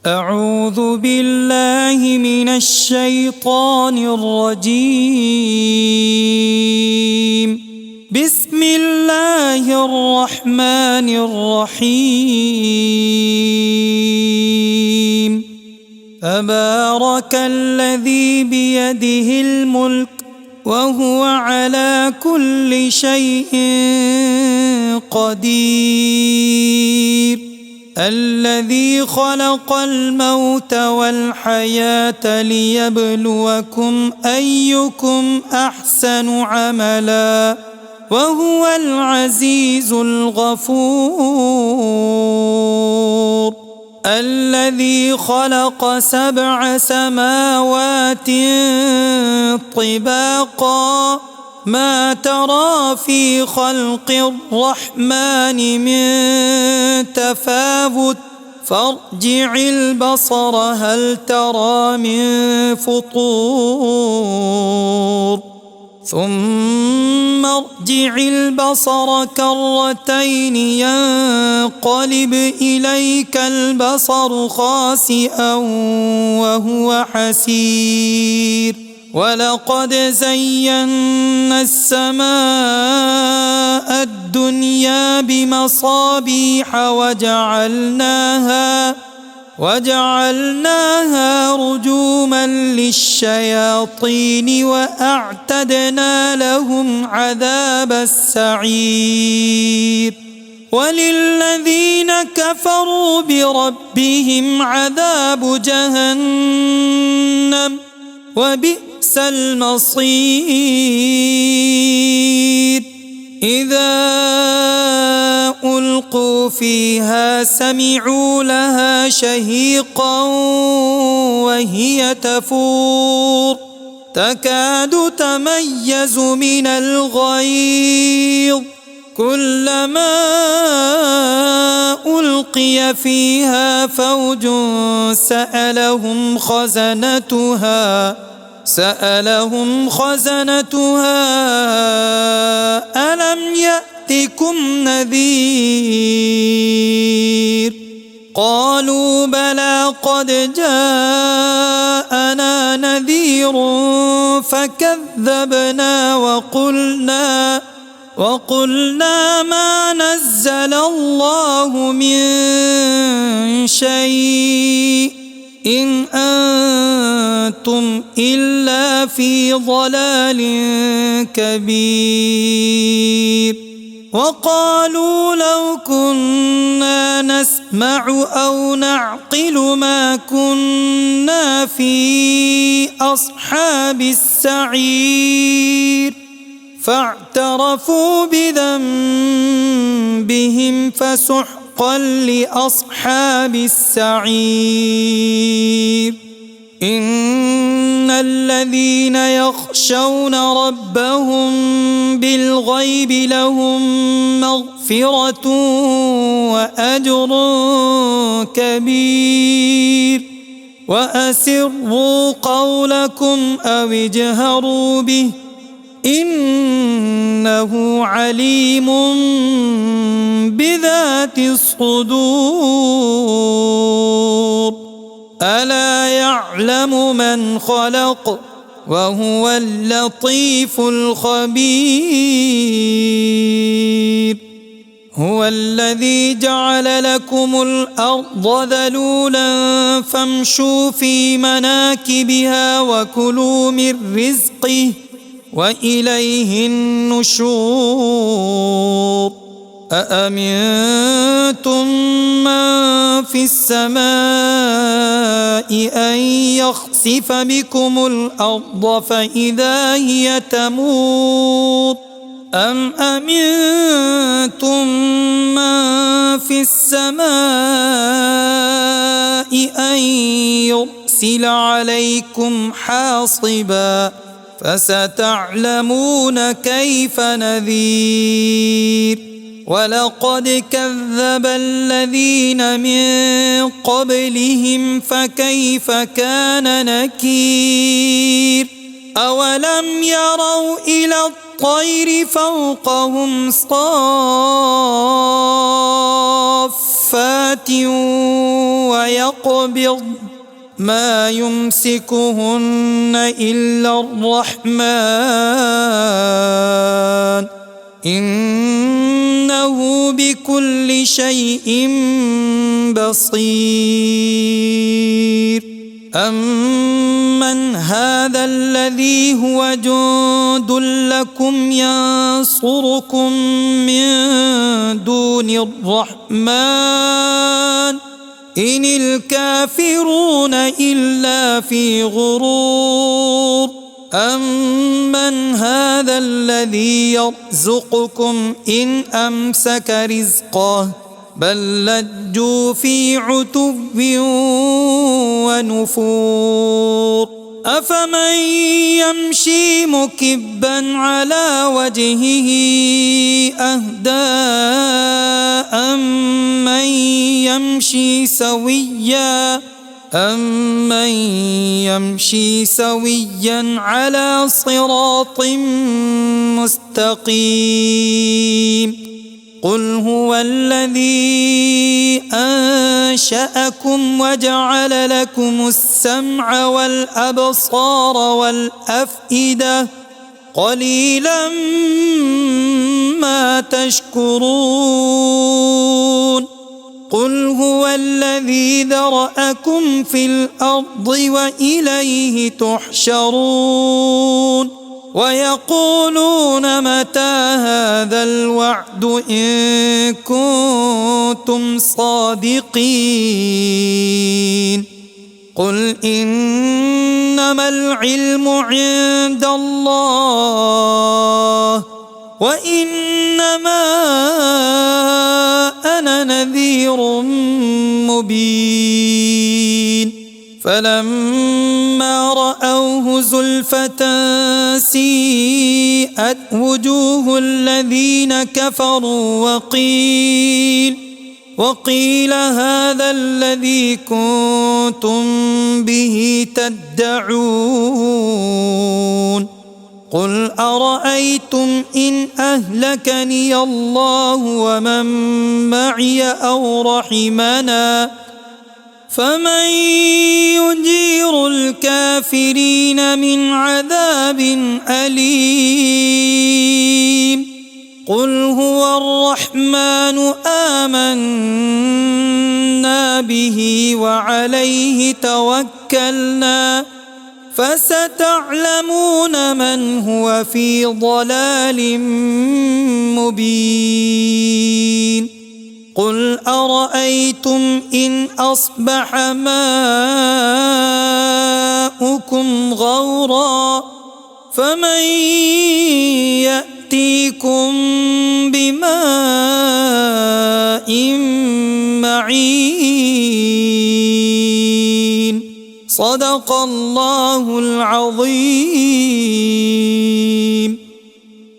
أعوذ بالله من الشيطان الرجيم. بسم الله الرحمن الرحيم. تبارك الذي بيده الملك وهو على كل شيء قدير. الذي خلق الموت والحياة ليبلوكم أيكم أحسن عملا وهو العزيز الغفور. الذي خلق 7 سماوات طباقا ما ترى في خلق الرحمن من تفاوت فارجع البصر هل ترى من فطور ثم ارجع البصر كرتين ينقلب إليك البصر خاسئا وهو حسير. ولقد زينا السماء الدنيا بمصابيح وجعلناها رجوما للشياطين وأعتدنا لهم عذاب السعير. وللذين كفروا بربهم عذاب جهنم وبئس المصير. إذا ألقوا فيها سمعوا لها شهيقا وهي تفور تكاد تميز من الغيظ كلما ألقي فيها فوج سألهم خزنتها ألم يأتكم نذير قالوا بلى قد جاءنا نذير فكذبنا وقلنا ما نزل الله من شيء إن أنتم إلا في ضلال كبير. وقالوا لو كنا نسمع أو نعقل ما كنا في أصحاب السعير فاعترفوا بذنبهم فسحقا لأصحاب السعير. إن الذين يخشون ربهم بالغيب لهم مغفرة وأجر كبير. وأسروا قولكم أو اجهروا به إنه عليم بذات الصدور. ألا يعلم من خلق وهو اللطيف الخبير. هو الذي جعل لكم الأرض ذلولا فامشوا في مناكبها وكلوا من رزقه وإليه النشور. أأمنتم من في السماء أن يخسف بكم الأرض فإذا هي تمور أم أمنتم من في السماء أن يرسل عليكم حاصبا فستعلمون كيف نذير. ولقد كذب الذين من قبلهم فكيف كان نكير. أولم يروا إلى الطير فوقهم صافات صَفَّاتٍ وَيَقْبِضْ مَا يُمْسِكُهُنَّ إِلَّا الرَّحْمَنُ إِنَّهُ بِكُلِّ شَيْءٍ بَصِيرٌ أَمَّنْ هَذَا الَّذِي هُوَ جُندٌ لَكُمْ يَنصُرُكُم مِّن دُونِ الرَّحْمَنِ إِنِ الْكَافِرُونَ إِلَّا فِي غُرُورٍ أَمَّنْ هَذَا الَّذِي يَرْزُقُكُمْ إِنْ أَمْسَكَ رِزْقَهُ بَل لَّجُّوا فِي عُتُوٍّ وَنُفُورٍ أَفَمَن يَمْشِي مُكِبًّا عَلَى وَجْهِهِ أَهْدَىٰ أَمَّن يَمْشِي سَوِيًّا عَلَى صِرَاطٍ مُّسْتَقِيمٍ قُلْ هُوَ الَّذِي أَنشَأَكُمْ وَجَعَلَ لَكُمُ السَّمْعَ وَالْأَبْصَارَ وَالْأَفْئِدَةَ قَلِيلًا مَّا تَشْكُرُونَ قُلْ هُوَ الَّذِي ذَرَأَكُمْ فِي الْأَرْضِ وَإِلَيْهِ تُحْشَرُونَ وَيَقُولُونَ مَتَىٰ هَٰذَا الْوَعْدُ إِن كُنتُمْ صَادِقِينَ قُلْ إِنَّمَا الْعِلْمُ عِندَ اللَّهِ وَإِنَّمَا أَنَا نَذِيرٌ مُّبِينٌ فَلَمَّا رَأَوْهُ زُلْفَةً سِيئَتْ وُجُوهُ الَّذِينَ كَفَرُوا وَقِيلَ هَٰذَا الَّذِي كُنتُم بِهِ تَدَّعُونَ قُلْ أَرَأَيْتُمْ إِنْ أَهْلَكَنِيَ اللَّهُ وَمَن مَّعِيَ أَوْ رَحِمَنَا فَمَن يُجِيرُ الْكَافِرِينَ مِنْ عَذَابٍ أَلِيمٍ قُلْ هُوَ الرَّحْمَنُ آمَنَّا بِهِ وَعَلَيْهِ تَوَكَّلْنَا فَسَتَعْلَمُونَ مَنْ هُوَ فِي ضَلَالٍ مُّبِينٍ قُلْ أَرَأَيْتُمْ إِنْ أَصْبَحَ مَاؤُكُمْ غَوْرًا فَمَن يَأْتِيكُم بِمَاءٍ مَّعِينٍ صَدَقَ اللَّهُ الْعَظِيمُ.